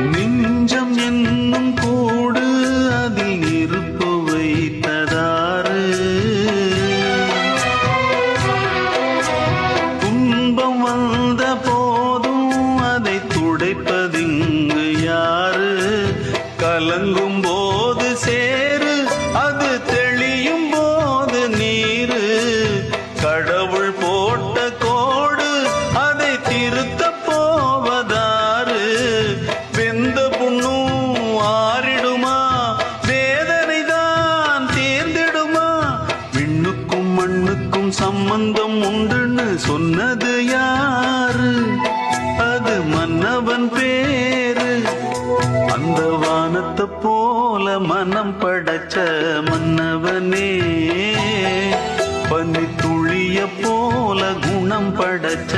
நெஞ்சம் என்னும் கூடு அதில் இருப்பு வைத்ததாறு துன்பம் வந்த போதும் அதை துடைப்பதிங்கு யாரு கலங்கும் போது சேரு அது தெளியும் போது நீரு கடவுள் போட்ட கோடு அதை திருத்த போவதாறு வெந்த புண்ணும் ஆறிடுமா வேதனை தான் தீர்ந்திடுமா விண்ணுக்கும் மண்ணுக்கும் சம்பந்தம் உண்டுன்னு சொன்னது யாரு அது மன்னவன் பேரு அந்த வானத்தை போல மனம் படைச்ச மன்னவனே பனி துளிய போல குணம் படைச்ச